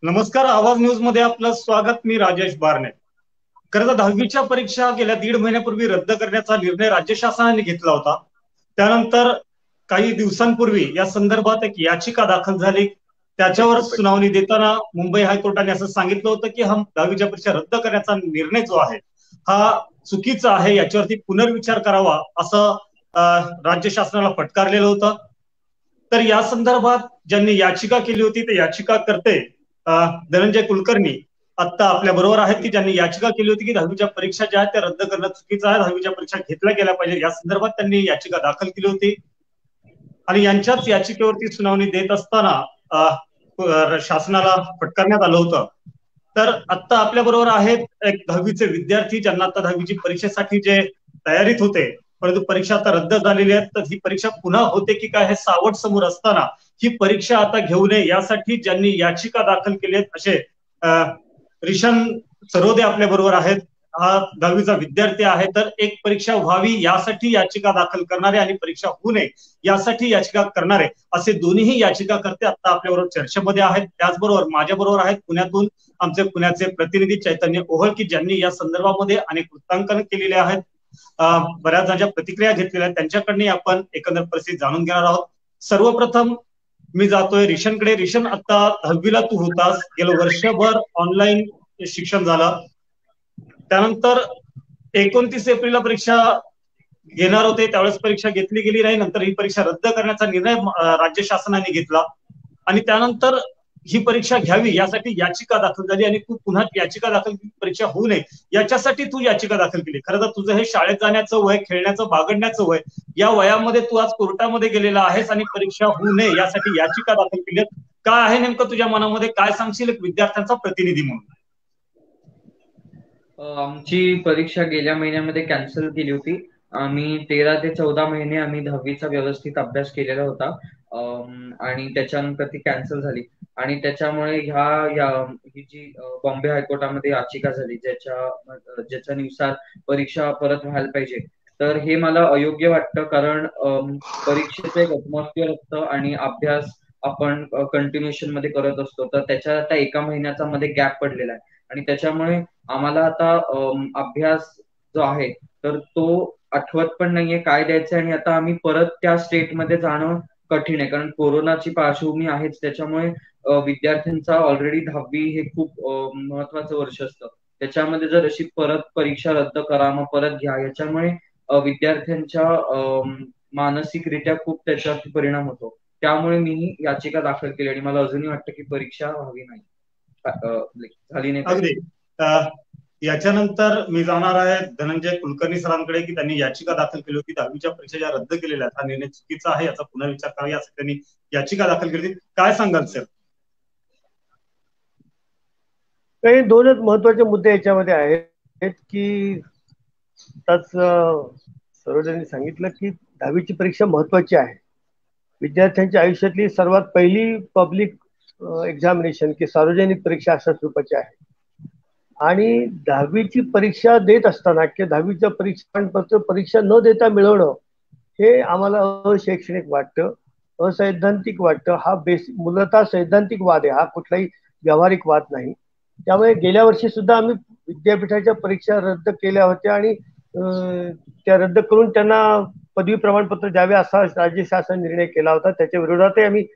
नमस्कार. आवाज न्यूज मध्ये आपलं स्वागत. मी राजेश बारणे. खरं तर 10वीच्या परीक्षा गेल्या दीड महिन्यापूर्वी रद्द करण्याचा निर्णय राज्य शासनाने घेतला होता. त्यानंतर काही दिवसांपूर्वी या संदर्भात एक याचिका दाखल झाली. त्याच्यावर सुनावणी देताना मुंबई हायकोर्टाने असं सांगितलं होतं की हा 10वीच्या परीक्षा रद्द करण्याचा निर्णय जो आहे हा चुकीचा आहे, याच्यावरती पुनर्विचार करावा असं राज्य शासनाला फटकारलेलं होतं. तर या संदर्भात ज्यांनी याचिका केली होती ते याचिकाकर्ते धनंजय कुलकर्णी आता आपल्या बरोबर आहेत, की ज्यांनी याचिका केली होती की 10वीच्या परीक्षा ज्या आहेत त्या रद्द करणं चुकीचं आहे, 10वीच्या परीक्षा घेतल्या गेल्या पाहिजे, या संदर्भात त्यांनी याचिका दाखल केली होती. आणि यांच्याच याचिकेवरती सुनावणी देत असताना शासनाला फटकारण्यात आलं होतं. तर आता आपल्या बरोबर आहेत एक 10वीचे विद्यार्थी ज्यांना आता 10वीची परीक्षेसाठी जे तयारीत होते, परंतु परीक्षा आता रद्द झालेली आहे. तर ही परीक्षा पुन्हा होते की काय हे सावट समोर असताना ही परीक्षा आता घेऊ नये यासाठी ज्यांनी याचिका दाखल केली आहेत असे रिशन सरोदे आपल्या बरोबर आहेत. हा 10वीचा विद्यार्थी आहे. तर एक परीक्षा व्हावी यासाठी याचिका दाखल करणारे आणि परीक्षा होऊ नये यासाठी याचिका करणारे असे दोन्हीही याचिकाकर्ते आता आपल्याबरोबर चर्चेमध्ये आहेत. त्याचबरोबर माझ्या बरोबर आहेत पुण्यातून आमचे पुण्याचे प्रतिनिधी चैतन्य ओहळ, की ज्यांनी या संदर्भामध्ये अनेक वृत्तांकन केलेले आहेत. बऱ्याच जणांच्या प्रतिक्रिया घेतलेल्या आहेत. त्यांच्याकडनं आपण एकंदर परिस्थिती जाणून घेणार आहोत. सर्वप्रथम मी जातोय रिशनकडे. रिशन, आता 10वीला तू होतास, गेलं वर्षभर ऑनलाईन शिक्षण झालं. त्यानंतर 29 एप्रिलला परीक्षा घेणार होते, त्यावेळेस परीक्षा घेतली गेली नाही. नंतर ही परीक्षा रद्द करण्याचा निर्णय राज्य शासनाने घेतला आणि त्यानंतर ही परीक्षा घ्यावी यासाठी याचिका दाखल झाली आणि तू पुन्हा याचिका दाखल केली, परीक्षा होऊ नये याच्यासाठी तू याचिका दाखल केली. खरं तर तुझं हे शाळेत जाण्याचं वय, खेळण्याचं बागडण्याचं वय, या वयामध्ये तू आज कोर्टामध्ये गेलेला आहेस आणि परीक्षा होऊ नये यासाठी याचिका दाखल केली. काय आहे नेमकं तुझ्या मनामध्ये, काय सांगशील एक विद्यार्थ्यांचा प्रतिनिधी म्हणून? आमची परीक्षा गेल्या महिन्यामध्ये कॅन्सल केली होती. आम्ही 13 ते 14 महिने आम्ही 10वीचा व्यवस्थित अभ्यास केलेला होता आणि त्याच्यानंतर ती कॅन्सल झाली आणि त्याच्यामुळे ही जी बॉम्बे हायकोर्टामध्ये याचिका झाली ज्याच्यानुसार परीक्षा परत व्हायला पाहिजे. तर हे मला अयोग्य वाटतं, कारण परीक्षेचं एक ॲटमॉस्फिअर असतं आणि अभ्यास आपण कंटिन्युएशन मध्ये करत असतो. तर त्याच्या आता एका महिन्याचा मध्ये गॅप पडलेला आहे आणि त्याच्यामुळे आम्हाला आता अभ्यास जो आहे तर तो आठवत पण नाहीये काय द्यायचं, आणि आता आम्ही परत त्या स्टेटमध्ये जाणं कठीण आहे, कारण कोरोनाची पार्श्वभूमी आहेच. त्याच्यामुळे विद्यार्थ्यांचा ऑलरेडी 10वी हे खूप महत्वाचं वर्ष असतं. त्याच्यामध्ये जर अशी परत परीक्षा रद्द करा मग परत घ्या, याच्यामुळे विद्यार्थ्यांच्या मानसिकरित्या खूप त्याच्यावरती परिणाम होतो. त्यामुळे मी याचिका दाखल केली आणि मला अजूनही वाटतं की परीक्षा व्हावी नाही, झाली नाही अगदी. पाहिजे. याच्यानंतर मी जाणार आहे धनंजय कुलकर्णी सरांकडे, की त्यांनी याचिका दाखल केली होती 10वीच्या परीक्षा ज्या रद्द केलेल्या आहेत, हा निर्णय चुकीचा आहे, याचा पुनर्विचार करावा यासाठी त्यांनी याचिका दाखल केली होती. काय सांगाल सर? काही दोनच महत्वाचे मुद्दे याच्यामध्ये आहेत की सरोजांनी सांगितलं की 10वीची परीक्षा महत्वाची आहे. विद्यार्थ्यांच्या आयुष्यातली सर्वात पहिली पब्लिक एक्झामिनेशन की सार्वजनिक परीक्षा अशा स्वरूपाची आहे. आणि 10वीची परीक्षा देत असताना किंवा 10वीचं परीक्षापत्र परीक्षा न देता मिळवणं हे आम्हाला अशैक्षणिक वाटतं, असैद्धांतिक वाटतं. हा मूलतः सैद्धांतिक वाद आहे, हा कुठलाही व्यावहारिक वाद नाही. त्यामुळे गेल्या वर्षी सुद्धा आम्ही विद्यापीठाच्या परीक्षा रद्द केल्या होत्या आणि त्या रद्द करून त्यांना पदवी प्रमाणपत्र द्यावे असा राज्य शासन निर्णय केला होता. त्याच्या विरोधातही आम्ही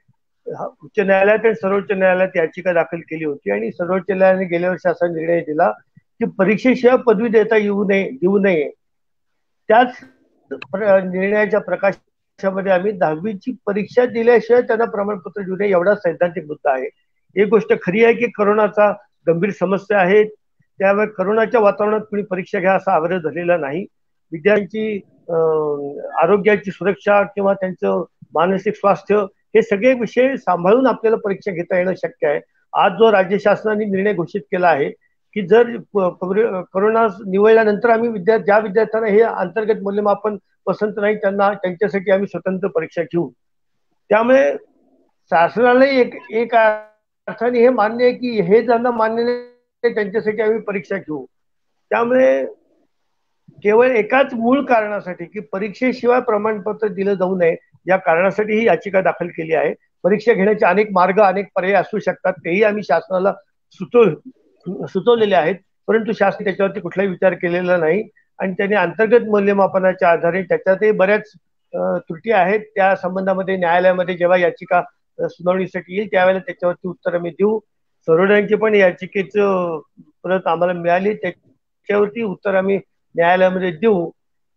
उच्च न्यायालयात आणि सर्वोच्च न्यायालयात याचिका दाखल केली होती आणि सर्वोच्च न्यायालयाने गेल्या वर्षी असा निर्णय दिला की परीक्षेशिवाय पदवी देता देऊ नये. त्याच निर्णयाच्या प्रकाशामध्ये आम्ही 10वीची परीक्षा दिल्याशिवाय त्यांना प्रमाणपत्र देऊ नये एवढा सैद्धांतिक मुद्दा आहे. एक गोष्ट खरी आहे की करोनाचा गंभीर समस्या आहे, त्यामुळे करोनाच्या वातावरणात कुणी परीक्षा घ्या असा आग्रह झालेला नाही. विद्यार्थ्यांची आरोग्याची सुरक्षा किंवा त्यांचं मानसिक स्वास्थ्य हे सगळे विषय सांभाळून आपल्याला परीक्षा घेता येणं शक्य आहे. आज जो राज्य शासनाने निर्णय घोषित केला आहे की जर करोना निवळल्यानंतर आम्ही ज्या विद्यार्थ्यांना हे अंतर्गत मूल्यमापन पसंत नाही त्यांच्यासाठी आम्ही स्वतंत्र परीक्षा घेऊ. त्यामुळे शासनाला एक अर्थाने हे मान्य आहे की हे ज्यांना मान्य नाही त्यांच्यासाठी आम्ही परीक्षा घेऊ. त्यामुळे केवळ एकाच मूळ कारणासाठी की परीक्षेशिवाय प्रमाणपत्र दिलं जाऊ नये या कारणासाठी ही याचिका दाखल केली आहे. परीक्षा घेण्याचे अनेक मार्ग अनेक पर्याय असू शकतात, तेही आम्ही शासनाला सुचवलेले आहेत. परंतु शासन त्याच्यावरती कुठलाही विचार केलेला नाही आणि त्यांनी अंतर्गत मूल्यमापनाच्या आधारे त्याच्यातही बऱ्याच त्रुटी आहेत. त्या संबंधामध्ये न्यायालयामध्ये जेव्हा याचिका सुनावणीसाठी येईल त्यावेळेला त्याच्यावरती उत्तर आम्ही देऊ. सर्वोदयांची पण याचिकेचं परत आम्हाला मिळाली, त्याच्यावरती उत्तर आम्ही न्यायालयामध्ये देऊ.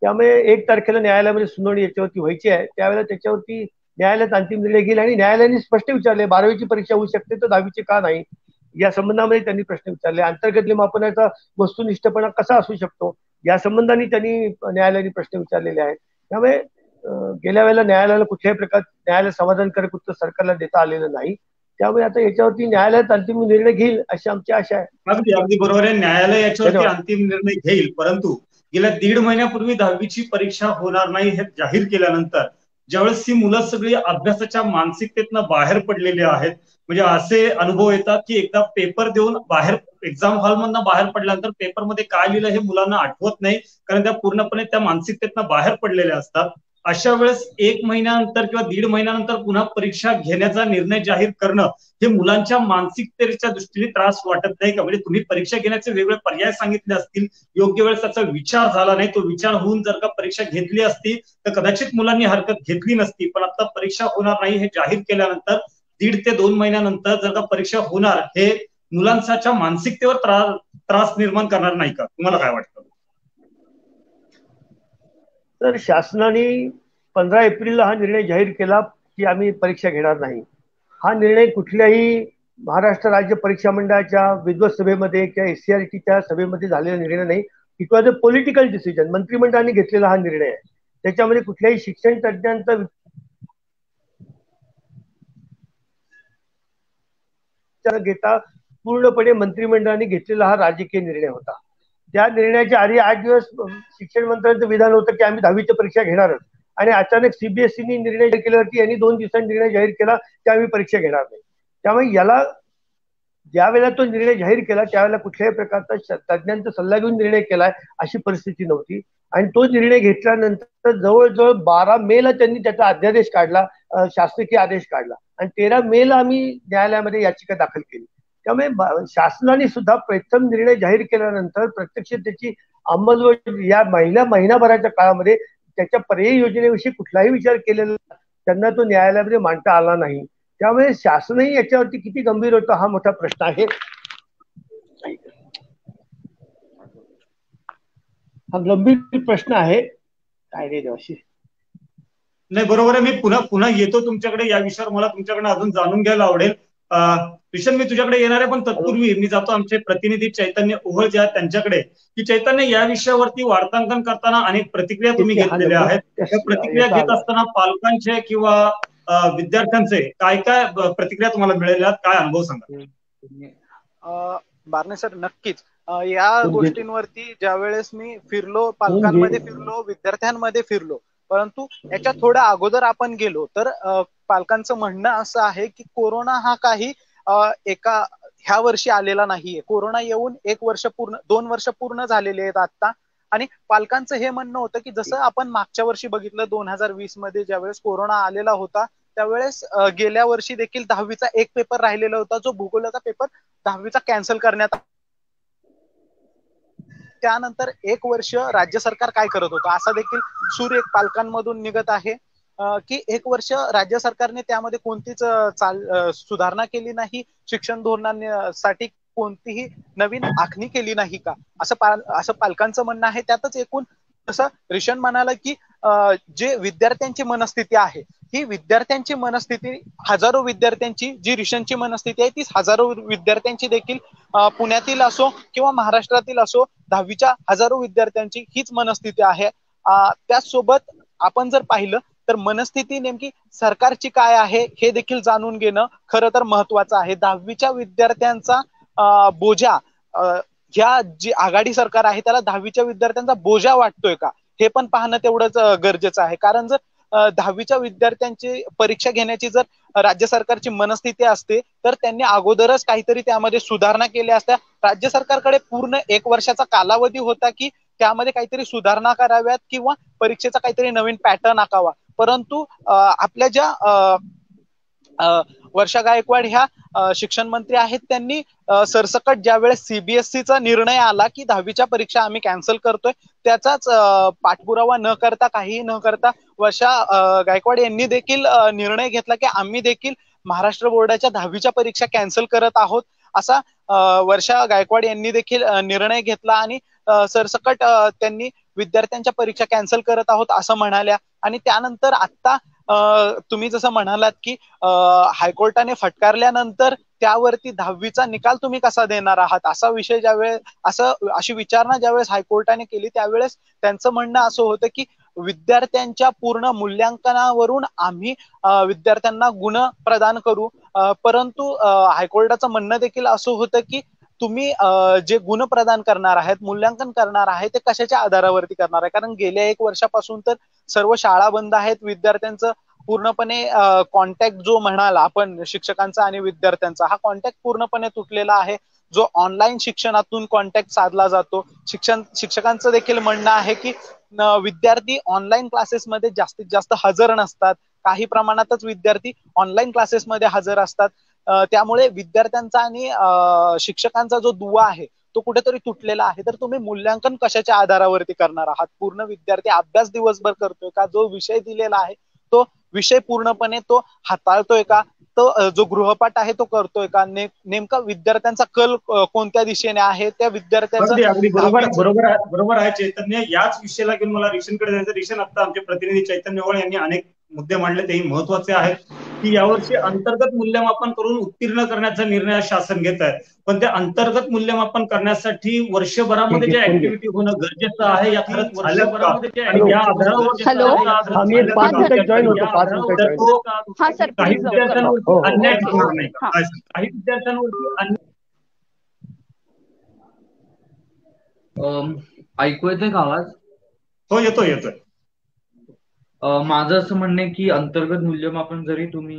त्यामुळे 1 तारखेला न्यायालयामध्ये सुनावणी याच्यावरती व्हायची आहे. त्यावेळेला त्याच्यावरती न्यायालयात अंतिम निर्णय घेईल आणि न्यायालयाने स्पष्ट विचारले 12वीची परीक्षा होऊ शकते तर 10वीची का नाही, या संबंधामध्ये त्यांनी प्रश्न विचारले. अंतर्गत मापनाचा वस्तुनिष्ठपणा कसा असू शकतो या संबंधाने त्यांनी न्यायालयाने प्रश्न विचारलेले आहेत. त्यामुळे गेल्या वेळेला न्यायालयाला कुठल्याही प्रकार न्यायालय समाधानकारक उत्तर सरकारला देता आलेलं नाही. त्यामुळे आता याच्यावरती न्यायालयात अंतिम निर्णय घेईल अशी आमची आशा आहे. अगदी अगदी बरोबर आहे. न्यायालय याच्यावरती अंतिम निर्णय घेईल, परंतु गेल्या 1.5 महिन्यापूर्वी 10वीची परीक्षा होणार नाही हे जाहीर केल्यानंतर ज्यावेळेस ही मुलं सगळी अभ्यासाच्या मानसिकतेतनं बाहेर पडलेली आहेत, म्हणजे असे अनुभव येतात की एकदा पेपर देऊन बाहेर एक्झाम हॉलमधनं बाहेर पडल्यानंतर पेपरमध्ये काय लिहिलं हे मुलांना आठवत नाही, कारण त्या पूर्णपणे त्या मानसिकतेतनं बाहेर पडलेल्या असतात. अशा वेळेस 1 महिन्यानंतर किंवा 1.5 महिन्यानंतर पुन्हा परीक्षा घेण्याचा निर्णय जाहीर करणं हे मुलांच्या मानसिकतेच्या दृष्टीने त्रास वाटत नाही का? म्हणजे तुम्ही परीक्षा घेण्याचे वेगवेगळे पर्याय सांगितले असतील, योग्य वेळेस त्याचा विचार झाला नाही, तो विचार होऊन जर का परीक्षा घेतली असती तर कदाचित मुलांनी हरकत घेतली नसती. पण आता परीक्षा होणार नाही हे जाहीर केल्यानंतर 1.5 ते 2 महिन्यानंतर जर का परीक्षा होणार हे मुलांच्या मानसिकतेवर त्रास निर्माण करणार नाही का? तुम्हाला काय वाटतं? तर शासनाने 15 एप्रिलला हा निर्णय जाहीर केला की आम्ही परीक्षा घेणार नाही. हा निर्णय कुठल्याही महाराष्ट्र राज्य परीक्षा मंडळाच्या विद्वत सभेमध्ये किंवा SCRTच्या सभेमध्ये झालेला निर्णय नाही. It was a political decision. मंत्रिमंडळाने घेतलेला हा निर्णय आहे. त्याच्यामध्ये कुठल्याही शिक्षण तज्ञांचा विचार घेता पूर्णपणे मंत्रिमंडळाने घेतलेला हा राजकीय निर्णय होता. त्या निर्णयाच्या आधी 8 दिवस शिक्षण मंत्र्यांचं विधान होतं की आम्ही 10वीची परीक्षा घेणारच, आणि अचानक CBSEने निर्णय केल्यावरती यांनी 2 दिवसांनी निर्णय जाहीर केला की आम्ही परीक्षा घेणार नाही. त्यामुळे याला ज्या वेळेला तो निर्णय जाहीर केला त्यावेळेला कुठल्याही प्रकारचा तज्ञांचा सल्ला घेऊन निर्णय केलाय अशी परिस्थिती नव्हती. आणि तो निर्णय घेतल्यानंतर जवळजवळ 12 मेला त्यांनी त्याचा अध्यादेश काढला, शासकीय आदेश काढला, आणि 13 मेला आम्ही न्यायालयामध्ये याचिका दाखल केली. त्यामुळे शासनाने सुद्धा प्रथम निर्णय जाहीर केल्यानंतर प्रत्यक्ष त्याची अंमलबजावणी या महिनाभराच्या काळामध्ये त्याच्या पर्यायी योजनेविषयी कुठलाही विचार केलेला त्यांना तो न्यायालयामध्ये मांडता आला नाही. त्यामुळे शासनही याच्यावरती किती गंभीर होतं हा मोठा प्रश्न आहे. हा गंभीर प्रश्न आहे. काय रे देवाशी, नाही बरोबर आहे. मी पुन्हा येतो तुमच्याकडे या विषयावर. मला तुमच्याकडे अजून जाणून घ्यायला आवडेल. किशन, मी तुझ्याकडे येणार आहे, पण तत्पूर्वी मी जातो आमचे प्रतिनिधी चैतन्य ओहळ जे आहेत त्यांच्याकडे, की चैतन्य या विषयावरती वार्तांकन करताना अनेक प्रतिक्रिया तुम्ही घेतलेल्या आहेत. त्या प्रतिक्रिया घेत असताना पालकांचे किंवा विद्यार्थ्यांचे काय काय प्रतिक्रिया तुम्हाला मिळाल्या, काय अनुभव सांगा? बारणे सर, नक्कीच या गोष्टींवरती ज्यावेळेस मी फिरलो, पालकांमध्ये फिरलो, विद्यार्थ्यांमध्ये फिरलो, परंतु याच्या थोड्या अगोदर आपण गेलो तर पालकांचं म्हणणं असं आहे की कोरोना हा काही ह्या वर्षी आलेला नाहीये. कोरोना येऊन 2 वर्ष पूर्ण झालेले आहेत आता. आणि पालकांचं हे म्हणणं होतं की जसं आपण मागच्या वर्षी बघितलं 2020 मध्ये ज्यावेळेस कोरोना आलेला होता त्यावेळेस गेल्या वर्षी देखील 10वीचा एक पेपर राहिलेला होता, जो भूगोलाचा पेपर 10वीचा कॅन्सल करण्यात आला. त्यानंतर 1 वर्ष राज्य सरकार काय करत होतं असा देखील सूर एक पालकांमधून निघत आहे की 1 वर्ष राज्य सरकारने त्यामध्ये कोणतीच सुधारणा केली नाही, शिक्षण धोरणासाठी कोणतीही नवीन आखणी केली नाही का, असं पालकांचं म्हणणं आहे. त्यातच एकूण जसं रिशन म्हणाला की जे विद्यार्थ्यांची मनस्थिती आहे, ही विद्यार्थ्यांची मनस्थिती हजारो विद्यार्थ्यांची, जी रिशनची मनस्थिती आहे ती हजारो विद्यार्थ्यांची देखील पुण्यातील असो किंवा महाराष्ट्रातील असो 10वीच्या हजारो विद्यार्थ्यांची हीच मनस्थिती आहे. त्याचसोबत आपण जर पाहिलं तर मनस्थिती नेमकी सरकारची काय आहे हे देखील जाणून घेणं खरं तर महत्वाचं आहे. 10वीच्या विद्यार्थ्यांचा बोजा ह्या जी आघाडी सरकार आहे त्याला 10वीच्या विद्यार्थ्यांचा बोजा वाटतोय का हे पण पाहणं तेवढंच गरजेचं आहे. कारण जर 10वीच्या विद्यार्थ्यांची परीक्षा घेण्याची जर राज्य सरकारची मनस्थिती असते तर त्यांनी अगोदरच काहीतरी त्यामध्ये सुधारणा केल्या असत्या. राज्य सरकारकडे पूर्ण 1 वर्षाचा कालावधी होता की त्यामध्ये काहीतरी सुधारणा कराव्यात किंवा परीक्षेचा काहीतरी नवीन पॅटर्न आखावा. परंतु आपल्या ज्या वर्षा गायकवाड ह्या शिक्षण मंत्री आहेत, त्यांनी सरसकट ज्यावेळेस सीबीएसईचा निर्णय आला की 10वीच्या परीक्षा आम्ही कॅन्सल करतोय, त्याचाच पाठपुरावा न करता, काहीही न करता वर्षा गायकवाड यांनी देखील निर्णय घेतला की आम्ही देखील महाराष्ट्र बोर्डाच्या 10वीच्या परीक्षा कॅन्सल करत आहोत, असा वर्षा गायकवाड यांनी देखील निर्णय घेतला आणि सरसकट त्यांनी विद्यार्थ्यांच्या परीक्षा कॅन्सल करत आहोत असं म्हणाल्या. आणि त्यानंतर आता तुम्ही जसं म्हणालात की हायकोर्टाने फटकारल्यानंतर त्यावरती 10वीचा निकाल तुम्ही कसा देणार आहात, असा विषय ज्यावेळेस अशी विचारणा ज्यावेळेस हायकोर्टाने केली, त्यावेळेस त्यांचं म्हणणं असं होतं की विद्यार्थ्यांच्या पूर्ण मूल्यांकनावरून आम्ही विद्यार्थ्यांना गुण प्रदान करू, परंतु हायकोर्टाचं म्हणणं देखील असं होतं की तुम्ही जे गुण प्रदान करणार आहेत, मूल्यांकन करणार आहे, ते कशाच्या आधारावरती करणार आहे, कारण गेल्या 1 वर्षापासून तर सर्व शाळा बंद आहेत, विद्यार्थ्यांचं पूर्णपणे कॉन्टॅक्ट जो म्हणाला आपण शिक्षकांचा आणि विद्यार्थ्यांचा, हा कॉन्टॅक्ट पूर्णपणे तुटलेला आहे, जो ऑनलाईन शिक्षणातून कॉन्टॅक्ट साधला जातो. शिक्षकांचं देखील म्हणणं आहे की विद्यार्थी ऑनलाईन क्लासेसमध्ये जास्तीत जास्त हजर नसतात, काही प्रमाणातच विद्यार्थी ऑनलाईन क्लासेसमध्ये हजर असतात, त्यामुळे विद्यार्थ्यांचा आणि शिक्षकांचा जो दुवा आहे तो कुठेतरी तुटलेला आहे. तर तुम्ही मूल्यांकन कशाच्या आधारावरती करणार आहात, पूर्ण विद्यार्थी अभ्यास दिवसभर करतोय का, जो विषय दिलेला आहे तो विषय पूर्णपणे तो हाताळतोय का, तो जो गृहपाठ आहे तो करतोय का, नेमका विद्यार्थ्यांचा कल कोणत्या दिशेने आहे, त्या विद्यार्थ्यांचा अगदी बरोबर आहे चैतन्य. याच विषयाला घेऊन मला रिशनकडे जायचं. रिशन, आता आमचे प्रतिनिधी चैतन्य ओळ यांनी अनेक मुद्दे मांडले, तेही महत्वाचे आहेत की यावर्षी अंतर्गत मूल्यमापन करून उत्तीर्ण करण्याचा निर्णय शासन घेत आहे, पण त्या अंतर्गत मूल्यमापन करण्यासाठी वर्षभरामध्ये जे ऍक्टिव्हिटी होणं गरजेचं आहे या खरंच वर्षभरामध्ये या आधारावर काही विद्यार्थ्यांवरती अन्याय होणार नाही, काही विद्यार्थ्यांवरती ऐकू येतोय का आवाज? हो, येतोय. माझं असं म्हणणं आहे की अंतर्गत मूल्यमापन जरी तुम्ही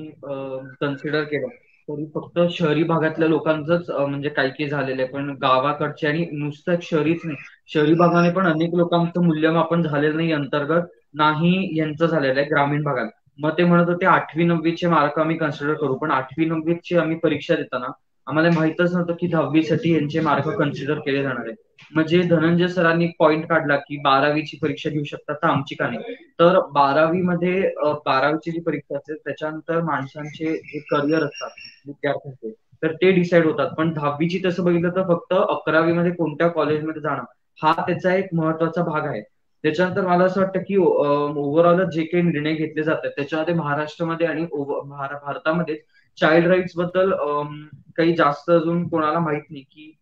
कन्सिडर केलं तरी फक्त शहरी भागातल्या लोकांचंच म्हणजे काही झालेलं आहे, पण गावाकडचे आणि नुसतं शहरीच नाही, शहरी भागाने पण अनेक लोकांचं मूल्यमापन झालेलं नाही अंतर्गत, नाही यांचं झालेलं आहे ग्रामीण भागात. मग ते म्हणत होते 8वी 9वीचे मार्क आम्ही कन्सिडर करू, पण 8वी 9वीची आम्ही परीक्षा देताना आम्हाला माहितच नव्हतं की 10वीसाठी यांचे मार्क कन्सिडर केले जाणार आहे. म्हणजे धनंजय सरांनी पॉइंट काढला की 12वीची परीक्षा घेऊ शकतात, तर आमची का नाही. तर 12वीची जी परीक्षा असते त्याच्यानंतर माणसांचे जे करिअर असतात विद्यार्थ्यांचे, तर ते डिसाईड होतात, पण 10वीची तसं बघितलं तर फक्त 11वीमध्ये कोणत्या कॉलेजमध्ये जाणं हा त्याचा एक महत्वाचा भाग आहे. त्याच्यानंतर मला असं वाटतं की ओव्हरऑल जे काही निर्णय घेतले जातात त्याच्यामध्ये महाराष्ट्रामध्ये आणि भारतामध्ये चाइल्ड राईट्स बद्दल काही जास्त अजून कोणाला माहित नाही की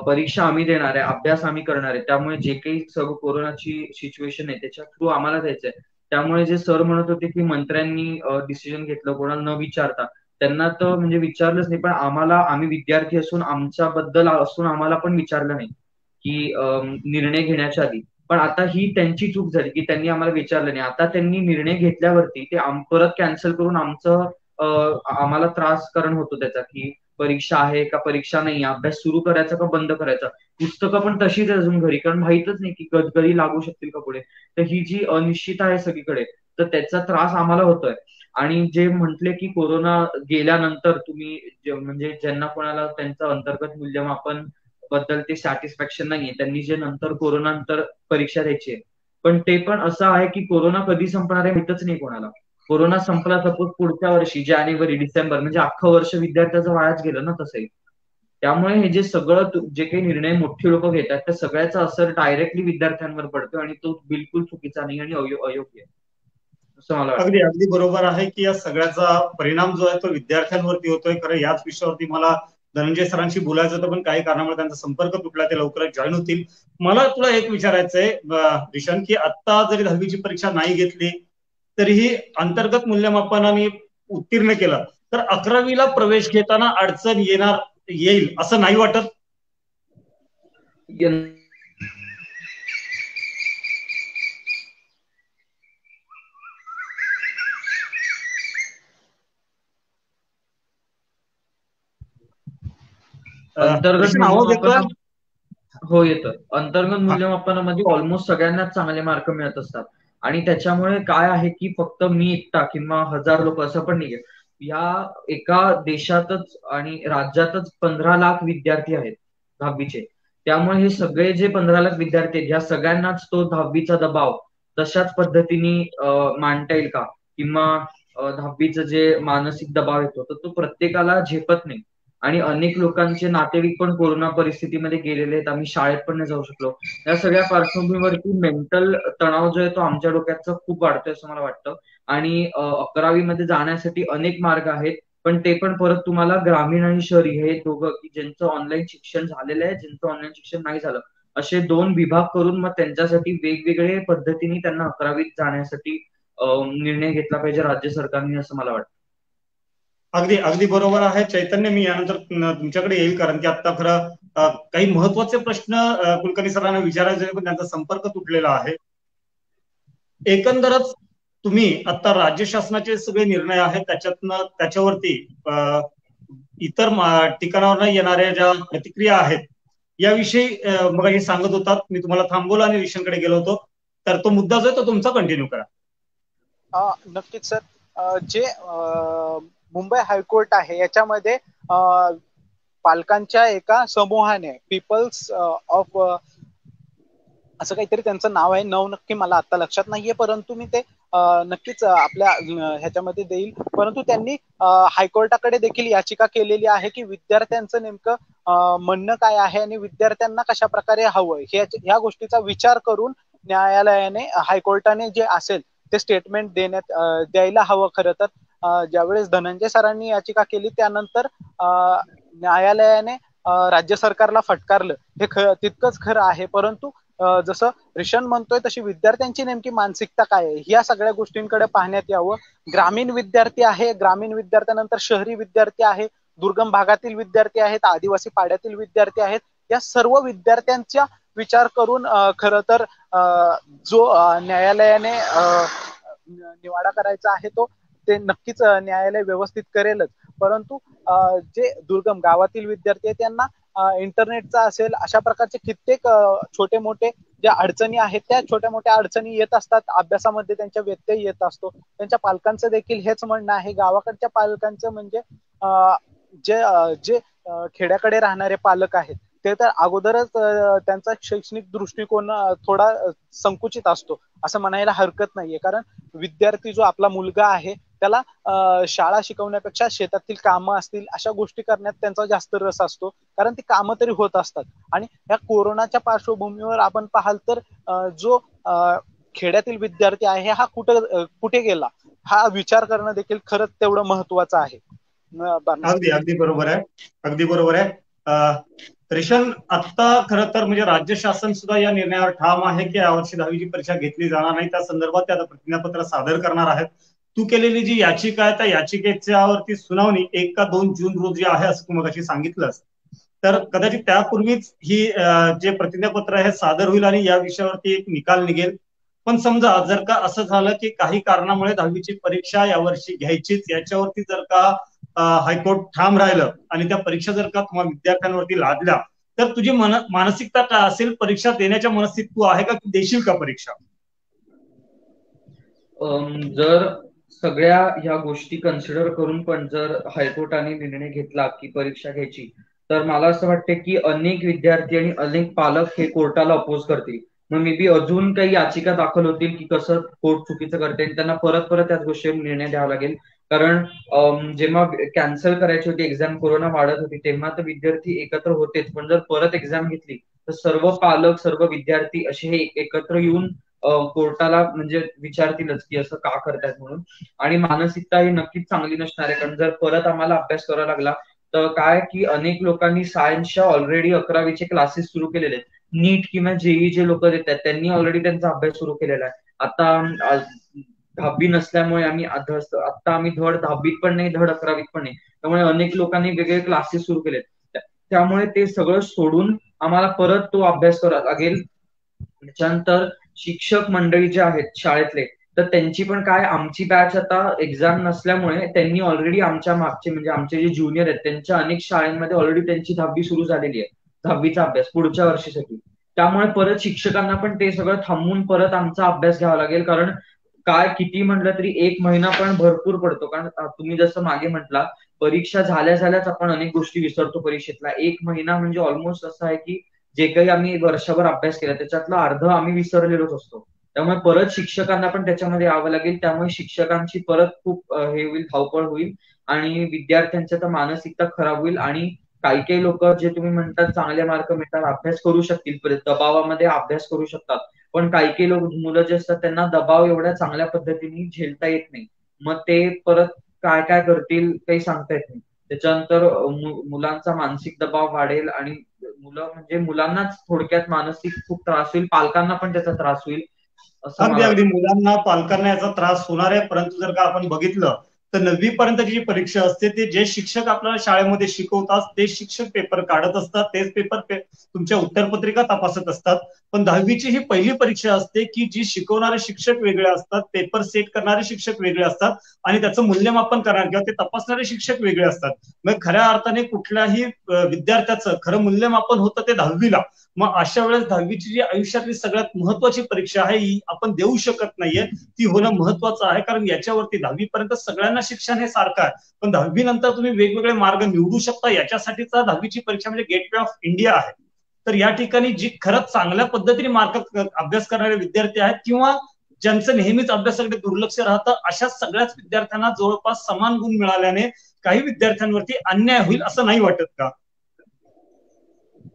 परीक्षा आम्ही देणार आहे, अभ्यास आम्ही करणार आहे, त्यामुळे जे काही सर्व कोरोनाची सिच्युएशन आहे त्याच्या थ्रू आम्हाला द्यायचंय. त्यामुळे जे सर म्हणत होते की मंत्र्यांनी डिसिजन घेतलं कोणाला न विचारता, त्यांना तर म्हणजे विचारलंच नाही, पण आम्ही विद्यार्थी असून आमच्याबद्दल असून आम्हाला पण विचारलं नाही की निर्णय घेण्याच्या आधी. पण आता ही त्यांची चूक झाली की त्यांनी आम्हाला विचारलं नाही. आता त्यांनी निर्णय घेतल्यावरती ते परत कॅन्सल करून आम्हाला त्रास करण होतो त्याचा की परीक्षा आहे का परीक्षा नाही, अभ्यास सुरू करायचा का बंद करायचा, पुस्तकं पण तशीच अजून घरी, कारण माहितच नाही की कधी लागू शकतील का पुढे. तर ही जी अनिश्चित आहे सगळीकडे, तर त्याचा त्रास आम्हाला होतोय. आणि जे म्हटले की कोरोना गेल्यानंतर तुम्ही म्हणजे ज्यांना कोणाला त्यांचं अंतर्गत मूल्यमापन बद्दल ते सॅटिस्फॅक्शन नाहीये, त्यांनी जे नंतर कोरोना नंतर परीक्षा द्यायची आहे, पण ते पण असं आहे की कोरोना कधी संपणार आहे माहितच नाही कोणाला. कोरोना संपला सपोज पुढच्या वर्षी जानेवारी डिसेंबर, म्हणजे अख्खं वर्ष विद्यार्थ्याचं वायाच गेलं ना तसंही. त्यामुळे हे जे सगळं जे काही निर्णय मोठी लोक घेतात त्या सगळ्याचा असर डायरेक्टली विद्यार्थ्यांवर पडतो आणि तो बिलकुल चुकीचा नाही आणि अयोग्य असं मला वाटतं. अगदी बरोबर आहे की या सगळ्याचा परिणाम जो आहे तो विद्यार्थ्यांवरती होतोय. खरं याच विषयावरती मला धनंजय सरांशी बोलायचं होतं, पण काही कारणामुळे त्यांचा संपर्क तुटला, ते लवकरच जॉईन होतील. मला तुला एक विचारायचंय रिशन, की आता जरी 10वीची परीक्षा नाही घेतली तरीही अंतर्गत मूल्यमापनाने उत्तीर्ण केलं तर 11वीला प्रवेश घेताना अडचण येईल असं नाही वाटत? अंतर्गत मूल्यमापन हो येतं. अंतर्गत मूल्यमापनामध्ये ऑलमोस्ट सगळ्यांनाच चांगले मार्क मिळत असतात आणि त्याच्यामुळे काय आहे की फक्त मी एकटा किंवा 1000 लोक असं पण नाहीये, या एका देशातच आणि राज्यातच 15 लाख विद्यार्थी आहेत 10वीचे. त्यामुळे हे सगळे जे 15 लाख विद्यार्थी आहेत, या सगळ्यांनाच तो 10वीचा दबाव तशाच पद्धतीने मांडता येईल का? किंवा 10वीचं जे मानसिक दबाव येतो तर तो प्रत्येकाला झेपत नाही. आणि अनेक लोकांचे नातेवाईक पण कोरोना परिस्थितीमध्ये गेलेले आहेत. आम्ही शाळेत पण नाही जाऊ शकलो. या सगळ्या पार्श्वभूमीवरती मेंटल तणाव जो आहे तो आमच्या डोक्याचा खूप वाढतोय असं मला वाटतं. आणि 11वी मध्ये जाण्यासाठी अनेक मार्ग आहेत, पण ते पण परत तुम्हाला ग्रामीण आणि शहरी हे दोघं की ज्यांचं ऑनलाईन शिक्षण झालेलं आहे, ज्यांचं ऑनलाईन शिक्षण नाही झालं, असे 2 विभाग करून मग त्यांच्यासाठी वेगवेगळे पद्धतीने त्यांना 11वीत जाण्यासाठी निर्णय घेतला पाहिजे राज्य सरकारने, असं मला वाटतं. अगदी अगदी बरोबर आहे चैतन्य. मी यानंतर तुमच्याकडे येईल, कारण की आता खरं काही महत्वाचे प्रश्न कुलकर्णी सरांना विचारायचे पण त्यांचा संपर्क तुटलेला आहे. एकंदरच तुम्ही आता राज्य शासनाचे सगळे निर्णय आहेत त्याच्यावरती इतर ठिकाणावर येणाऱ्या ज्या प्रतिक्रिया आहेत याविषयी मग हे सांगत होतात. मी तुम्हाला थांबवलं आणि रिशनकडे गेलो होतो, तर तो मुद्दा जो आहे तो तुमचा कंटिन्यू करा. नक्कीच सर. जे मुंबई हायकोर्ट आहे याच्यामध्ये पालकांच्या एका समूहाने पीपल्स ऑफ असं काहीतरी त्यांचं नाव आहे, नक्की मला आता लक्षात नाहीये, परंतु मी ते नक्कीच आपल्या ह्याच्यामध्ये देईल. परंतु त्यांनी हायकोर्टाकडे देखील याचिका केलेली आहे की विद्यार्थ्यांचं नेमकं म्हणणं काय आहे आणि विद्यार्थ्यांना कशा प्रकारे हवं ह्या गोष्टीचा विचार करून न्यायालयाने हायकोर्टाने जे असेल ते स्टेटमेंट द्यायला हवं. खरं तर ज्यावेळेस धनंजय सरांनी याचिका केली त्यानंतर न्यायालयाने राज्य सरकारला फटकारलं, हे तितकंच खरं आहे. परंतु जसं रिशन म्हणतोय तशी विद्यार्थ्यांची नेमकी मानसिकता काय आहे या सगळ्या गोष्टींकडे पाहण्यात यावं. ग्रामीण विद्यार्थी आहे, ग्रामीण विद्यार्थ्यानंतर शहरी विद्यार्थी आहे, दुर्गम भागातील विद्यार्थी आहेत, आदिवासी पाड्यातील विद्यार्थी आहेत. या सर्व विद्यार्थ्यांचा विचार करून खरं तर जो न्यायालयाने निवाडा करायचा आहे तो ते नक्कीच न्यायालय व्यवस्थित करेलच. परंतु जे दुर्गम गावातील विद्यार्थी आहेत त्यांना इंटरनेटचा असेल अशा प्रकारचे कित्येक छोटे मोठे ज्या अडचणी आहेत त्या छोट्या मोठ्या अडचणी येत असतात. अभ्यासामध्ये त्यांच्या व्यत्यय येत असतो. त्यांच्या पालकांचं देखील हेच म्हणणं आहे. गावाकडच्या पालकांचं म्हणजे जे खेड्याकडे राहणारे पालक आहेत ते तर अगोदरच त्यांचा शैक्षणिक दृष्टिकोन थोडा संकुचित असतो असं म्हणायला हरकत नाहीये. कारण विद्यार्थी जो आपला मुलगा आहे त्याला शाळा शिकवण्यापेक्षा शेतातील कामं असतील अशा गोष्टी करण्यात त्यांचा जास्त रस असतो, कारण ती कामं तरी होत असतात. आणि या कोरोनाच्या पार्श्वभूमीवर आपण पाहाल तर जो खेड्यातील विद्यार्थी आहे हा कुठे गेला हा विचार करणं देखील खरंच तेवढं महत्वाचं आहे. अगदी बरोबर आहे, अगदी बरोबर आहे. रेशन आता खरं तर म्हणजे राज्य शासन सुद्धा या निर्णयावर ठाम आहे की यावर्षी 10वीची परीक्षा घेतली जाणार नाही. त्या संदर्भात ते आता प्रतिज्ञापत्र सादर करणार आहेत. तू केलेली जी याचिका आहे त्या याचिकेच्यावरती सुनावणी 1 का 2 जून रोजी आहे असं तू मगाशी सांगितलंस. तर कदाचित त्यापूर्वीच ही जे प्रतिज्ञापत्र आहे सादर होईल आणि या विषयावरती एक निकाल निघेल. पण समजा जर का असं झालं की काही कारणामुळे 10वीची परीक्षा यावर्षी घ्यायचीच याच्यावरती जर का हायकोर्ट ठाम राहिलं आणि त्या परीक्षा जर का तुम्हाला विद्यार्थ्यांवरती लादल्या तर तुझी मानसिकता काय असेल? परीक्षा देण्याच्या मनस्थितीत तू आहे का? तू देशील का परीक्षा? जर सगळ्या ह्या गोष्टी कन्सिडर करून पण जर हायकोर्टाने निर्णय घेतला की परीक्षा घ्यायची तर मला असं वाटतं की अनेक विद्यार्थी आणि अनेक पालक हे कोर्टाला अपोज करतील. मग मे बी अजून काही याचिका दाखल होतील की कसं कोर्ट चुकीचं करते आणि त्यांना परत त्याच गोष्टीवर निर्णय द्यावा लागेल. कारण जेव्हा कॅन्सल करायची होती एक्झाम, कोरोना वाढत होती, तेव्हा तर विद्यार्थी एकत्र होतेच, पण जर परत एक्झाम घेतली तर सर्व पालक सर्व विद्यार्थी असे हे एकत्र येऊन कोर्टाला म्हणजे विचारतीलच की असं का करतायत म्हणून. आणि मानसिकता ही नक्कीच चांगली नसणार आहे, कारण जर परत आम्हाला अभ्यास करावा लागला तर काय की अनेक लोकांनी सायन्सच्या ऑलरेडी 11वीचे क्लासेस सुरू केलेले आहेत. नीट किंवा जेई जे लोक देतात त्यांनी ऑलरेडी त्यांचा अभ्यास सुरू केलेला आहे. आता 10वी नसल्यामुळे आता आम्ही धड 10वीत पण नाही, धड 11वीत पण नाही. त्यामुळे अनेक लोकांनी वेगवेगळे क्लासेस सुरू केलेत. त्यामुळे ते सगळं सोडून आम्हाला परत तो अभ्यास करावा लागेल. त्याच्यानंतर शिक्षक मंडळी जे आहेत शाळेतले तर त्यांची पण काय, आमची बॅच आता एक्झाम नसल्यामुळे त्यांनी ऑलरेडी आमच्या मागचे म्हणजे आमचे जे ज्युनियर आहेत त्यांच्या अनेक शाळांमध्ये ऑलरेडी त्यांची 10वी सुरू झालेली आहे, 10वीचा अभ्यास पुढच्या वर्षीसाठी. त्यामुळे परत शिक्षकांना पण ते सगळं थांबवून परत आमचा अभ्यास घ्यावा लागेल. कारण काय किती म्हटलं तरी 1 महिना पण भरपूर पडतो. कारण तुम्ही जसं मागे म्हटला, परीक्षा झाल्याच आपण अनेक गोष्टी विसरतो परीक्षेतला. 1 महिना म्हणजे ऑलमोस्ट असं आहे की जे काही आम्ही वर्षभर अभ्यास केला त्याच्यातलं अर्ध आम्ही विसरलेलोच असतो. त्यामुळे परत शिक्षकांना पण त्याच्यामध्ये यावं लागेल. त्यामुळे शिक्षकांची परत खूप हे होईल, धावपळ होईल आणि विद्यार्थ्यांच्या तर मानसिकता खराब होईल. आणि काही लोक जे तुम्ही म्हणतात चांगले मार्क मिळतात, अभ्यास करू शकतील, दबावामध्ये अभ्यास करू शकतात, पण काही लोक मुलं जे असतात त्यांना दबाव एवढ्या चांगल्या पद्धतीने झेलता येत नाही. मग ते परत काय काय करतील काही सांगता येत नाही. त्याच्यानंतर मुलांचा मानसिक दबाव वाढेल आणि मुलं म्हणजे मुलांनाच थोडक्यात मानसिक खूप त्रास होईल, पालकांना पण त्याचा त्रास होईल असं अगदी मला अगदी मुलांना पालकांना याचा त्रास होणार आहे. परंतु जर का आपण बघितलं तर 9वी पर्यंतची जी परीक्षा असते ते जे शिक्षक आपल्याला शाळेमध्ये शिकवतात ते शिक्षक पेपर काढत असतात, तेच पेपर तुमच्या उत्तरपत्रिका तपासत असतात. पण 10वीची ही पहिली परीक्षा असते की जी शिकवणारे शिक्षक वेगळे असतात, पेपर सेट करणारे शिक्षक वेगळे असतात आणि त्याचं मूल्यमापन करणारे किंवा ते तपासणारे शिक्षक वेगळे असतात. मग खऱ्या अर्थाने कुठल्याही विद्यार्थ्याचं खरं मूल्यमापन होतं ते 10वीला. मग अशा वेळेस 10वीची जी आयुष्यातली सगळ्यात महत्वाची परीक्षा आहे ही आपण देऊ शकत नाहीये, ती होणं महत्वाचं आहे. कारण याच्यावरती 10वी पर्यंत सगळ्यांना शिक्षण हे सारखं आहे, पण 10वी नंतर तुम्ही वेगवेगळे मार्ग निवडू शकता. याच्यासाठीचा 10वीची परीक्षा म्हणजे गेटवे ऑफ इंडिया आहे. तर या ठिकाणी जी खरंच चांगल्या पद्धतीने मार्क अभ्यास करणारे विद्यार्थी आहेत किंवा ज्यांचं नेहमीच अभ्यासाकडे दुर्लक्ष राहतं अशा सगळ्याच विद्यार्थ्यांना जवळपास समान गुण मिळाल्याने काही विद्यार्थ्यांवरती अन्याय होईल असं नाही वाटत का?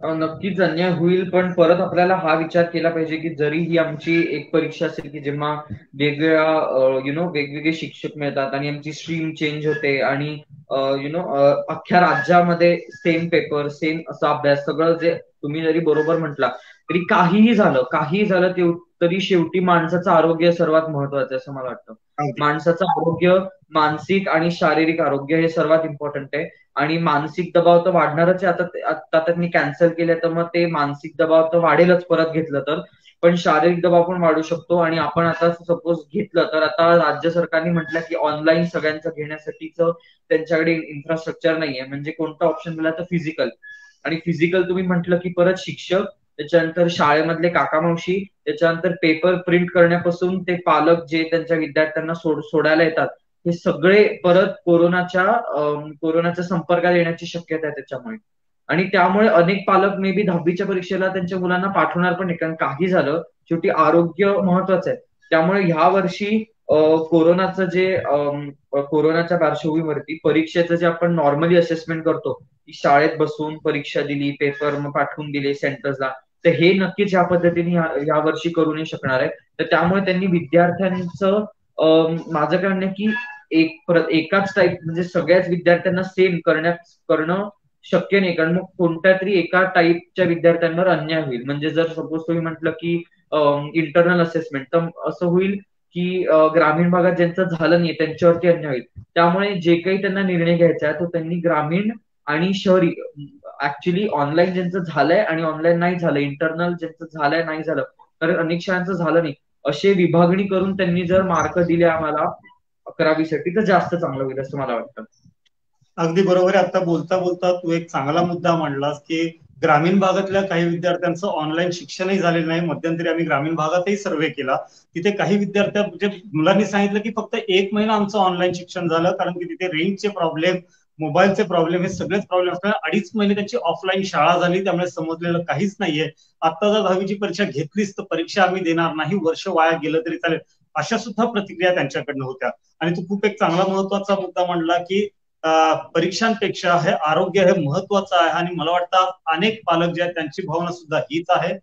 नक्कीच अन्याय होईल, पण परत आपल्याला हा विचार केला पाहिजे की जरी ही आमची एक परीक्षा असेल की जेव्हा वेगवेगळ्या वेगवेगळे शिक्षक मिळतात आणि आमची स्ट्रीम चेंज होते आणि अख्ख्या राज्यामध्ये सेम पेपर, सेम असा अभ्यास, सगळं जे तुम्ही जरी बरोबर म्हटला तरी काहीही झालं तरी शेवटी माणसाचं आरोग्य सर्वात महत्वाचं असं मला वाटतं. माणसाचं आरोग्य, मानसिक आणि शारीरिक आरोग्य हे सर्वात इम्पॉर्टंट आहे. आणि मानसिक दबाव तर वाढणारच आहे. आता त्यांनी कॅन्सल केलं तर मग ते मानसिक दबाव तर वाढेलच परत घेतलं तर, पण शारीरिक दबाव पण वाढू शकतो. आणि आपण आता सपोज घेतलं तर आता राज्य सरकारने म्हटलं की ऑनलाईन सगळ्यांचं घेण्यासाठीच त्यांच्याकडे इन्फ्रास्ट्रक्चर नाहीये. म्हणजे कोणता ऑप्शन दिला तर फिजिकल. आणि फिजिकल तुम्ही म्हटलं की परत शिक्षक, त्याच्यानंतर शाळेमधले काका मावशी, त्याच्यानंतर पेपर प्रिंट करण्यापासून ते पालक जे त्यांच्या विद्यार्थ्यांना सोडायला येतात, हे सगळे परत कोरोनाच्या संपर्कात येण्याची शक्यता आहे त्याच्यामुळे. आणि त्यामुळे अनेक पालक मे बी 10वीच्या परीक्षेला त्यांच्या मुलांना पाठवणार पण नाही, कारण काही झालं शेवटी आरोग्य महत्वाचं आहे. त्यामुळे ह्या वर्षी कोरोनाचं जे कोरोनाच्या पार्श्वभूमीवरती परीक्षेचं जे आपण नॉर्मली असेसमेंट करतो की शाळेत बसून परीक्षा दिली, पेपर मग पाठवून दिले सेंटर्सला, तर हे नक्कीच या पद्धतीने या वर्षी करू नाही शकणार आहे. तर त्यामुळे त्यांनी विद्यार्थ्यांचं माझं काय म्हणणं की एकाच टाईप म्हणजे सगळ्याच विद्यार्थ्यांना सेम करणं शक्य नाही, कारण मग कोणत्या तरी एका टाईपच्या विद्यार्थ्यांवर अन्याय होईल. म्हणजे जर सपोज तुम्ही म्हटलं की इंटरनल असेसमेंट, तर असं होईल की ग्रामीण भागात ज्यांचं झालं नाही त्यांच्यावरती अन्याय होईल. त्यामुळे जे काही त्यांना निर्णय घ्यायचा आहे तो त्यांनी ग्रामीण आणि शहरी, ऍक्च्युली ऑनलाईन ज्यांचं झालंय आणि ऑनलाईन नाही झालं, इंटरनल ज्यांचं झालंय नाही झालं, तर अनेक शाळांचं झालं नाही, असे विभागणी करून त्यांनी जर मार्क दिले आम्हाला 11वीसाठी तर जास्त चांगलं होईल असं मला वाटतं. अगदी बरोबर आहे. आता बोलता बोलता तू एक चांगला मुद्दा मांडलास की ग्रामीण भागातल्या काही विद्यार्थ्यांचं ऑनलाईन शिक्षणही झालेलं नाही. मध्यंतरी आम्ही ग्रामीण भागातही सर्व्हे केला. तिथे काही विद्यार्थ्या म्हणजे मुलांनी सांगितलं की फक्त 1 महिना आमचं ऑनलाईन शिक्षण झालं, कारण की तिथे रेंजचे प्रॉब्लेम, मोबाईलचे प्रॉब्लेम, हे सगळेच प्रॉब्लेम असतात. 2.5 महिने त्यांची ऑफलाईन शाळा झाली, त्यामुळे समजलेलं काहीच नाहीये. आता जर 10वीची परीक्षा घेतलीच तर परीक्षा आम्ही देणार नाही, वर्ष वाया गेलं तरी चालेल, अशा सुद्धा प्रतिक्रिया त्यांच्याकडनं होत्या. आणि तू खूप एक चांगला महत्वाचा मुद्दा मांडला की परीक्षांपेक्षा हे आरोग्य हे महत्वाचं आहे. आणि मला वाटतं अनेक पालक जे आहेत त्यांची भावना सुद्धा हीच आहे.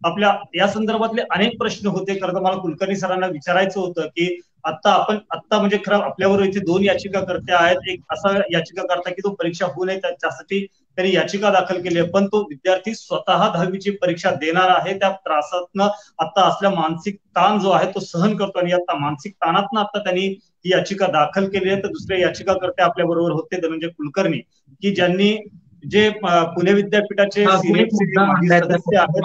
आपल्या या संदर्भातले अनेक प्रश्न होते. खरं तर मला कुलकर्णी सरांना विचारायचं होतं की आता म्हणजे खरं आपल्यावर इथे 2 याचिकाकर्ते आहेत. एक असा याचिकाकर्ता की तो परीक्षा होऊ नये त्यासाठी त्यांनी याचिका दाखल केली आहे, पण तो विद्यार्थी स्वतः 10वीची परीक्षा देणार आहे. त्या त्रासातनं आता असल्या मानसिक ताण जो आहे तो सहन करतो आणि आता मानसिक ताणातनं आता त्यांनी ही याचिका दाखल केली आहे. तर दुसरे याचिकाकर्ते आपल्या बरोबर होते धनंजय कुलकर्णी, की ज्यांनी जे पुणे विद्यापीठाचे सिनेटचे माजी सदस्य आहेत,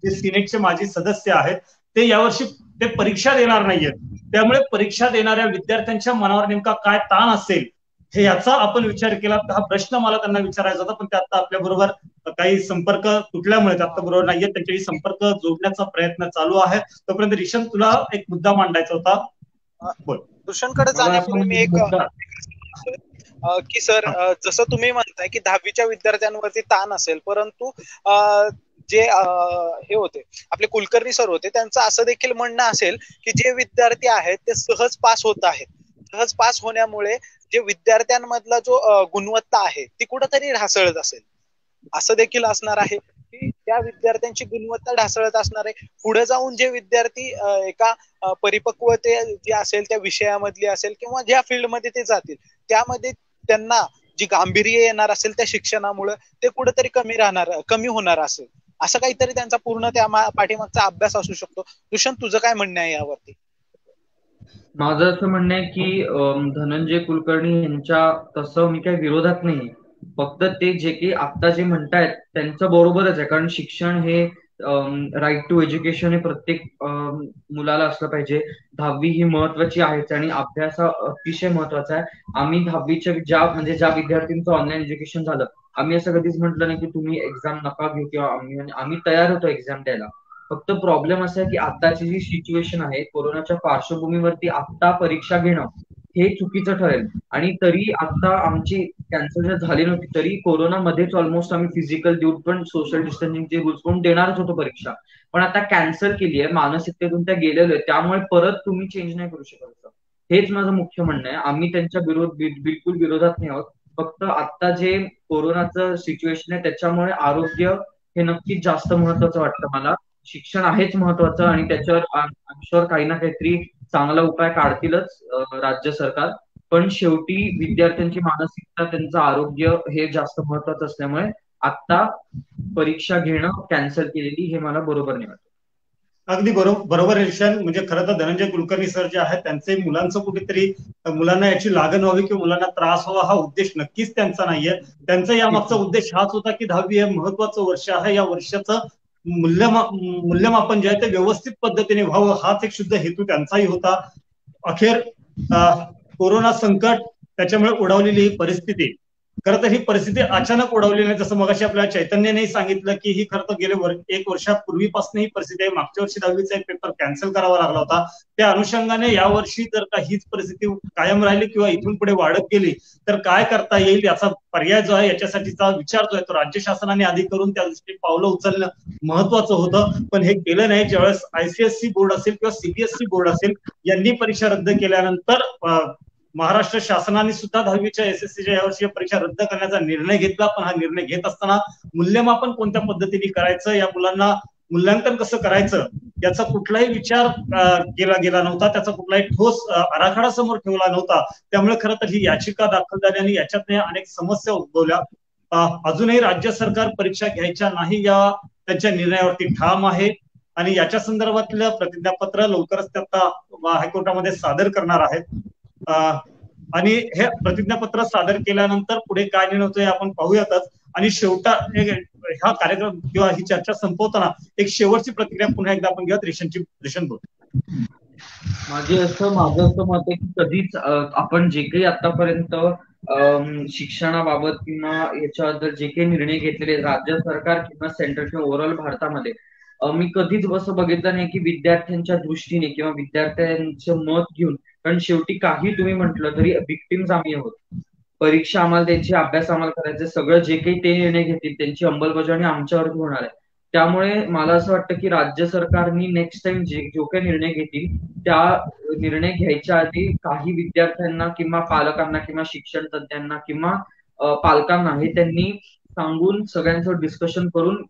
जे सिनेटचे माजी सदस्य आहेत, ते यावर्षी ते परीक्षा देणार नाहीयेत. त्यामुळे परीक्षा देणाऱ्या विद्यार्थ्यांच्या मनावर नेमका काय ताण असेल हे याचा आपण विचार केला तर हा प्रश्न मला त्यांना विचारायचा होता, पण ते आता आपल्या बरोबर काही संपर्क तुटल्यामुळे आता बरोबर नाहीये, त्यांच्याशी संपर्क जोडण्याचा प्रयत्न चालू आहे. तोपर्यंत रिशन तुला एक मुद्दा मांडायचा होता, बोल. दुष्यंतकडे जाण्यापूर्वी मी एक की सर, जसं तुम्ही म्हणताय की 10वीच्या विद्यार्थ्यांवरती ताण असेल, परंतु जे हे होते आपले कुलकर्णी सर होते, त्यांचं असं देखील म्हणणं असेल की जे विद्यार्थी आहेत ते सहज पास होत आहेत. सहज पास होण्यामुळे जे विद्यार्थ्यांमधला जो गुणवत्ता आहे ती कुठंतरी ढासळत असेल, असं देखील असणार आहे की त्या विद्यार्थ्यांची गुणवत्ता ढासळत असणार आहे. पुढे जाऊन जे विद्यार्थी एका परिपक्वते जी असेल त्या विषयामधली असेल किंवा ज्या फील्डमध्ये ते जातील त्यामध्ये त्यांना जी गांभीर्य येणार असेल त्या शिक्षणामुळे ते कुठेतरी कमी होणार असेल, असं काहीतरी त्यांचा पूर्ण त्या पाठीमागचा अभ्यास असू शकतो. दुष्यंत, तुझं काय म्हणणं आहे यावरती? माझं असं म्हणणं आहे की धनंजय कुलकर्णी यांच्या तसं मी काही विरोधात नाही, फक्त ते जे की आता जे म्हणतायत त्यांचं बरोबरच आहे. कारण शिक्षण हे राईट टू एज्युकेशन हे प्रत्येक मुलाला असलं पाहिजे. 10वी ही महत्वाची आहेच आणि अभ्यास हा अतिशय महत्वाचा आहे. आम्ही 10वीच्या ज्या विद्यार्थ्यांचं ऑनलाईन एज्युकेशन झालं, आम्ही असं कधीच म्हटलं नाही की तुम्ही एक्झाम नका घेऊ किंवा आम्ही तयार होतो एक्झाम द्यायला. फक्त प्रॉब्लेम असा आहे की आताची जी सिच्युएशन आहे कोरोनाच्या पार्श्वभूमीवरती आता परीक्षा घेणं हे चुकीचं ठरेल. आणि तरी आता आमची कॅन्सल जर झाली नव्हती तरी कोरोनामध्येच ऑलमोस्ट आम्ही फिजिकल देऊन पण सोशल डिस्टन्सिंगचे रूल्स पण देणारच होतो परीक्षा, पण आता कॅन्सल केली आहे. मानसिकतेतून त्या गेलेलो आहे, त्यामुळे परत तुम्ही चेंज नाही करू शकत. हेच माझं मुख्य म्हणणं आहे. आम्ही त्यांच्या बिलकुल विरोधात नाही आहोत. फक्त आता जे कोरोनाचं सिच्युएशन आहे त्याच्यामुळे आरोग्य हे नक्कीच जास्त महत्वाचं वाटतं मला. शिक्षण आहेच महत्वाचं आणि त्याच्यावर काही ना काहीतरी चांगला उपाय काढतीलच राज्य सरकार, पण शेवटी विद्यार्थ्यांची मानसिकता, त्यांचं आरोग्य हे जास्त महत्वाचं असल्यामुळे आता परीक्षा घेणं कॅन्सल केलेली हे मला बरोबर नाही वाटत. अगदी बरोबर रिशन. म्हणजे खरं तर धनंजय कुलकर्णी सर जे आहेत त्यांचे मुलांचं कुठेतरी मुलांना याची लागण व्हावी किंवा मुलांना त्रास व्हावा हा उद्देश नक्कीच त्यांचा नाहीये. त्यांचा यामागचा उद्देश हाच होता की 10वी हे महत्वाचं वर्ष आहे, या वर्षाचं मूल्यमापन जे आहे ते व्यवस्थित पद्धतीने व्हावं हाच एक शुद्ध हेतू त्यांचाही होता. अखेर कोरोना संकट त्याच्यामुळे ओढावलेली ही परिस्थिती, खरं तर ही परिस्थिती अचानक ओढवली नाही. जसं मगाशी आपल्या चैतन्याने सांगितलं की ही खरं तर गेले 1 वर्षापूर्वीपासून ही परिस्थिती आहे. मागच्या वर्षी 10वीचा एक पेपर कॅन्सल करावा लागला होता. त्या अनुषंगाने यावर्षी जर का हीच परिस्थिती कायम राहिली किंवा इथून पुढे वाढत गेली तर काय करता येईल याचा पर्याय जो आहे, याच्यासाठीचा विचार जो आहे तो राज्य शासनाने आधी करून त्या दृष्टीने पावलं उचलणं महत्वाचं होतं, पण हे केलं नाही. ज्यावेळेस ICSE बोर्ड असेल किंवा CBSE बोर्ड असेल यांनी परीक्षा रद्द केल्यानंतर महाराष्ट्र शासनाने सुद्धा 10वीच्या SSCच्या यावर्षी परीक्षा रद्द करण्याचा निर्णय घेतला. पण हा निर्णय घेत असताना मूल्यमापन कोणत्या पद्धतीने करायचं, या मुलांना मूल्यांकन कसं करायचं याचा कुठलाही विचार केला गेला नव्हता, त्याचा कुठलाही ठोस आराखडा समोर ठेवला नव्हता. त्यामुळे खरं तर ही याचिका दाखल झाली आणि याच्यातने अनेक समस्या उद्भवल्या. अजूनही राज्य सरकार परीक्षा घ्यायच्या नाही या त्यांच्या निर्णयावरती ठाम आहे आणि याच्या संदर्भातलं प्रतिज्ञापत्र लवकरच ते आता हायकोर्टामध्ये सादर करणार आहेत. आणि हे प्रतिज्ञापत्र सादर केल्यानंतर पुढे काय निर्णय होतोय आपण पाहूयातच. आणि हा कार्यक्रम किंवा ही चर्चा संपवताना एक शेवटची प्रतिक्रिया पुन्हा एकदा आपण घेऊयात रिशन बोल. माझं असं मत आहे की कधीच आपण जे काही आतापर्यंत शिक्षणाबाबत किंवा याच्याबद्दल जे काही निर्णय घेतलेले राज्य सरकार किंवा सेंट्रल किंवा ओव्हरऑल भारतामध्ये मी कधीच असं बघितलं नाही की विद्यार्थ्यांच्या दृष्टीने किंवा विद्यार्थ्यांचं मत घेऊन, कारण शेवटी काही तुम्ही म्हटलं तरी विक्टिम्स आम्ही आहोत. परीक्षा आम्हाला द्यायची, अभ्यास आम्हाला करायचं, सगळं जे काही ते निर्णय घेतील त्यांची अंमलबजावणी आमच्यावरती होणार आहे. त्यामुळे मला असं वाटतं की राज्य सरकारनी नेक्स्ट टाइम जो काही निर्णय घेतील त्या निर्णय घ्यायच्या आधी काही विद्यार्थ्यांना किंवा पालकांना किंवा शिक्षण तज्ञांना किंवा पालकांना हे त्यांनी सांगून सगळ्यांचं डिस्कशन करून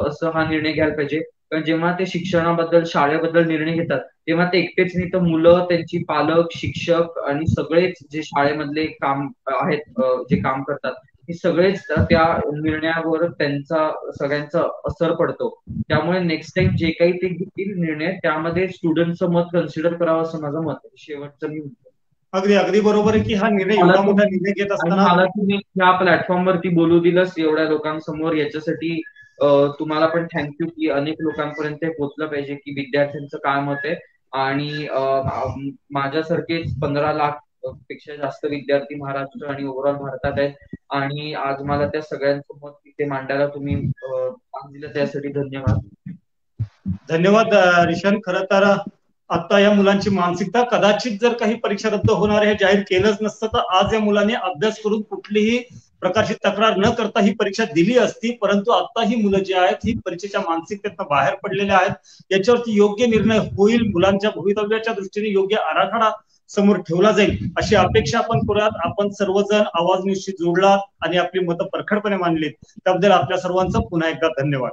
असं हा निर्णय घ्यायला पाहिजे. कारण जेव्हा ते शिक्षणाबद्दल, शाळेबद्दल निर्णय घेतात तेव्हा ते एकटेच नाही तर मुलं, त्यांची पालक, शिक्षक आणि सगळेच जे शाळेमधले काम आहेत, जे काम करतात, हे सगळेच त्या निर्णयावर त्यांचा सगळ्यांचा असर पडतो. त्यामुळे नेक्स्ट टाइम जे काही ते घेतील निर्णय त्यामध्ये स्टुडंटचं मत कन्सिडर करावं असं माझं मत आहे. शेवटचं मी म्हणतो. अगदी बरोबर आहे की हा निर्णय एवढा मोठा निर्णय घेत असताना मला तुम्ही ह्या प्लॅटफॉर्मवरती बोलू दिलंस एवढ्या लोकांसमोर, याच्यासाठी तुम्हाला पण थँक्यू की अनेक लोकांपर्यंत पोहोचलं पाहिजे की विद्यार्थ्यांचं काय मत आहे. आणि माझ्यासारखेच 15 लाख पेक्षा जास्त विद्यार्थी महाराष्ट्र आणि ओव्हरऑल भारतात आहेत. आणि आज मला त्या सगळ्यांचं मत तिथे मांडायला तुम्ही दिलं, त्यासाठी धन्यवाद. धन्यवाद रिशन. खरं तर आता या मुलांची मानसिकता, कदाचित जर काही परीक्षा रद्द होणार हे जाहीर केलंच नसतं तर आज या मुलांनी अभ्यास करून कुठलीही प्रकारची तक्रार न करता ही परीक्षा दिली असती. परंतु आता ही मुलं जी आहेत ही परीक्षेच्या मानसिकतेतनं बाहेर पडलेले आहेत. याच्यावरती योग्य निर्णय होईल, मुलांच्या भवितव्याच्या दृष्टीने योग्य आराखडा समोर ठेवला जाईल अशी अपेक्षा आपण करूयात. आपण सर्वजण आवाज न्यूजशी जोडलात आणि आपली मतं परखडपणे मांडलीत, त्याबद्दल आपल्या सर्वांचं पुन्हा एकदा धन्यवाद.